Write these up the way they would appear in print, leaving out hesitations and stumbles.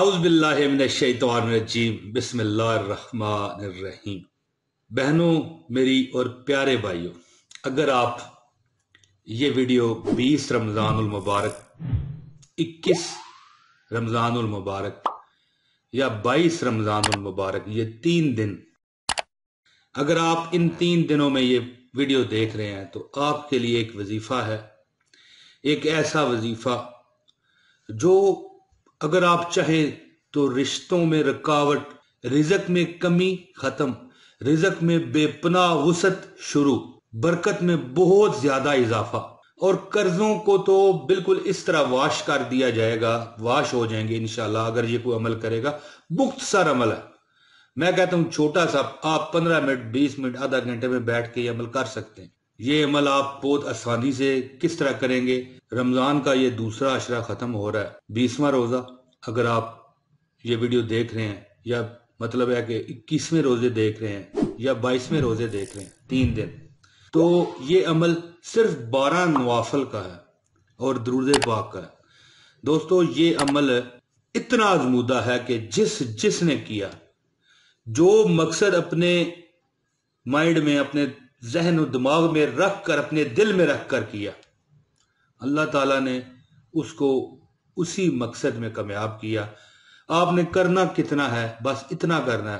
اعوذ باللہ من الشیطان الرجیم بسم اللہ الرحمن الرحیم۔ بہنوں میری اور پیارے بھائیوں، اگر آپ یہ ویڈیو 20 رمضان المبارک، 21 رمضان المبارک یا 22 رمضان المبارک، یہ 3 دن، اگر آپ ان 3 دنوں میں یہ ویڈیو دیکھ رہے ہیں تو آپ کے لیے ایک وظیفہ ہے، ایک ایسا وظیفہ جو اگر آپ چاہیں تو رشتوں میں رکاوٹ، رزق میں کمی ختم، رزق میں بے پناہ وسعت شروع، برکت میں بہت زیادہ اضافہ، اور قرضوں کو تو بالکل اس طرح واش کر دیا جائے گا، واش ہو جائیں گے انشاءاللہ اگر یہ کوئی عمل کرے گا۔ مختصر عمل ہے، میں کہتا ہوں چھوٹا سا، آپ 15 منٹ 20 منٹ آدھا گھنٹے میں بیٹھ کے یہ عمل کر سکتے ہیں۔ یہ عمل آپ بہت آسانی سے کس طرح کریں گے؟ رمضان کا یہ دوسرا عشرہ ختم ہو رہا ہے، 20واں روزہ اگر آپ یہ ویڈیو دیکھ رہے ہیں، یا مطلب ہے کہ 21ویں روزے دیکھ رہے ہیں یا 22ویں روزے دیکھ رہے ہیں، 3 دن، تو یہ عمل صرف 12 نوافل کا ہے اور درود پاک کا ہے۔ دوستو یہ عمل اتنا آزمودہ ہے کہ جس نے کیا، جو مقصد اپنے مائنڈ میں، اپنے ذہن و دماغ میں رکھ کر، اپنے دل میں رکھ کر کیا، اللہ تعالیٰ نے اس کو اسی مقصد میں کامیاب کیا۔ آپ نے کرنا کتنا ہے؟ بس اتنا کرنا ہے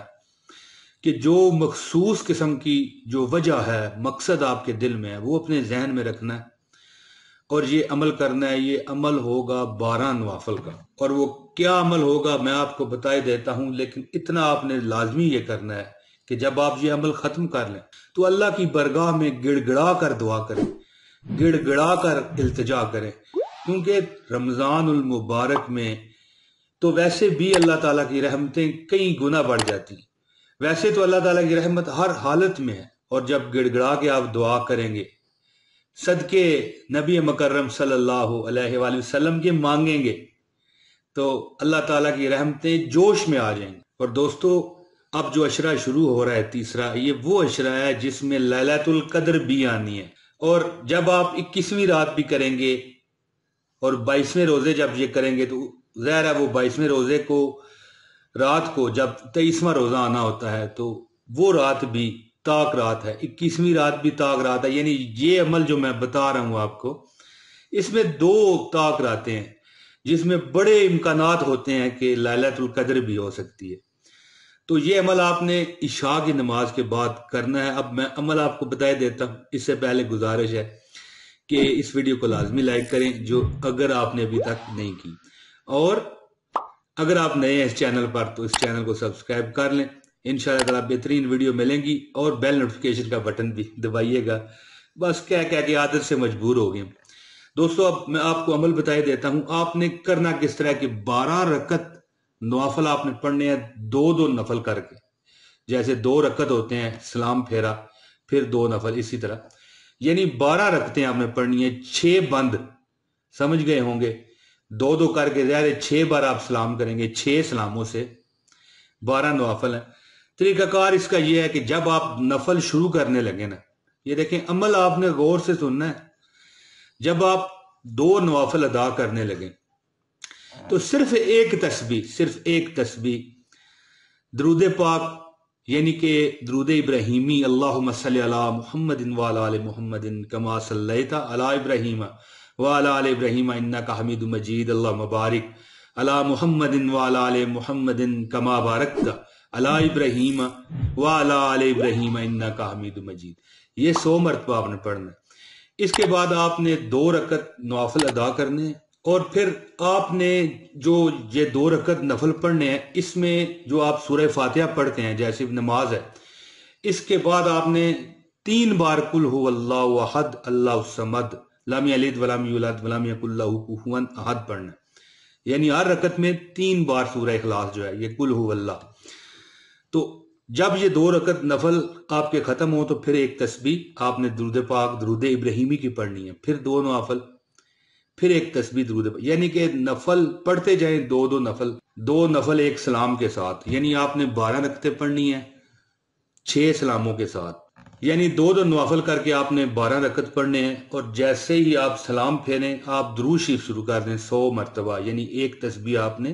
کہ جو مخصوص قسم کی جو وجہ ہے، مقصد آپ کے دل میں ہے، وہ اپنے ذہن میں رکھنا ہے اور یہ عمل کرنا ہے۔ یہ عمل ہوگا 12 نوافل کا، اور وہ کیا عمل ہوگا میں آپ کو بتا ہی دیتا ہوں، لیکن اتنا آپ نے لازمی یہ کرنا ہے کہ جب آپ یہ عمل ختم کر لیں تو اللہ کی برگاہ میں گڑ گڑا کر دعا کریں، گڑ گڑا کر التجا کریں، کیونکہ رمضان المبارک میں تو ویسے بھی اللہ تعالیٰ کی رحمتیں کئی گنا بڑھ جاتی ہیں۔ ویسے تو اللہ تعالیٰ کی رحمت ہر حالت میں ہے، اور جب گڑ گڑا کے آپ دعا کریں گے، صدقے نبی مکرم صلی اللہ علیہ وآلہ وسلم کے مانگیں گے، تو اللہ تعالیٰ کی رحمتیں جوش میں آ جائیں گی۔ اور دوستو اب جو عشرہ شروع ہو رہا ہے تیسرا، یہ وہ عشرہ ہے جس میں لیلۃ القدر بھی آنی ہے، اور جب آپ 21ویں رات بھی کریں گے اور 22ویں روزے جب یہ کریں گے، تو ظاہر ہے وہ 22ویں روزے کو رات کو جب 23واں روزہ آنا ہوتا ہے تو وہ رات بھی طاق رات ہے، 21ویں رات بھی طاق رات ہے۔ یعنی یہ عمل جو میں بتا رہا ہوں آپ کو، اس میں 2 طاق راتیں ہیں جس میں بڑے امکانات ہوتے ہیں کہ لیلۃ القدر بھی ہو سکتی ہے۔ تو یہ عمل آپ نے عشاء کی نماز کے بعد کرنا ہے۔ اب میں عمل آپ کو بتائی دیتا ہوں، اس سے پہلے گزارش ہے کہ اس ویڈیو کو لازمی لائک کریں جو اگر آپ نے ابھی تک نہیں کی، اور اگر آپ نئے ہیں اس چینل پر تو اس چینل کو سبسکرائب کر لیں۔ انشاءاللہ تعالیٰ بہترین ویڈیو ملیں گی، اور بیل نوٹیفیکیشن کا بٹن بھی دبائیے گا۔ بس کہہ کے عادت سے مجبور ہو گئے۔ دوستو اب میں آپ کو عمل بتائی دیتا ہوں، آپ نے کرنا کس طرح کہ 12 رکعت نوافل آپ نے پڑھنے ہیں، 2 نفل کر کے، جیسے 2 رکعت ہوتے ہیں، سلام پھیرا، پھر 2 نفل، اسی طرح یعنی 12 رکعتیں آپ نے پڑھنی ہیں، 6 بند، سمجھ گئے ہوں گے، 2 کر کے ظاہر 6 بار آپ سلام کریں گے، 6 سلاموں سے 12 نوافل ہیں۔ طریقہ کار اس کا یہ ہے کہ جب آپ نفل شروع کرنے لگے نا، یہ دیکھیں عمل آپ نے غور سے سننا ہے، جب آپ 2 نوافل ادا کرنے لگیں تو صرف ایک تسبیح درود پاک، یعنی کہ درود ابراہیمی، اللہم صلی علی محمد وعلی آل محمد کما صلیت علی ابراہیم وعلی آل ابراہیم انکا حمید مجید، اللہم بارک علی محمد وعلی آل محمد کما بارکت علی ابراہیم وعلی آل ابراہیم انکا حمید مجید، یہ 100 مرتبہ آپ نے پڑھنا ہے۔ اس کے بعد آپ نے 2 رکعت نوافل ادا کرنے ہیں، اور پھر آپ نے جو یہ 2 رکعت نفل پڑھنے ہیں، اس میں جو آپ سورہ فاتحہ پڑھتے ہیں جیسے نماز ہے، اس کے بعد آپ نے 3 بار قل هو اللہ احد اللہ الصمد لم یلد ولم یولد ولم یکن لہ کفوا احد پڑھنا ہے۔ یعنی ہر رکعت میں 3 بار سورہ اخلاص جو ہے یہ قل هو اللہ۔ تو جب یہ 2 رکعت نفل آپ کے ختم ہو تو پھر ایک تسبیح آپ نے درود پاک درود ابراہیمی کی پڑھنی ہے، پھر 2 نوافل، پھر ایک تسبیح درود پاک، یعنی کہ نفل پڑھتے جائیں، 2 نفل، 2 نفل ایک سلام کے ساتھ، یعنی آپ نے 12 رکعتیں پڑھنی ہیں 6 سلاموں کے ساتھ، یعنی 2 نوافل کر کے آپ نے 12 رکعت پڑھنے ہیں، اور جیسے ہی آپ سلام پھیریں آپ درود شریف شروع کر دیں 100 مرتبہ، یعنی ایک تسبیح آپ نے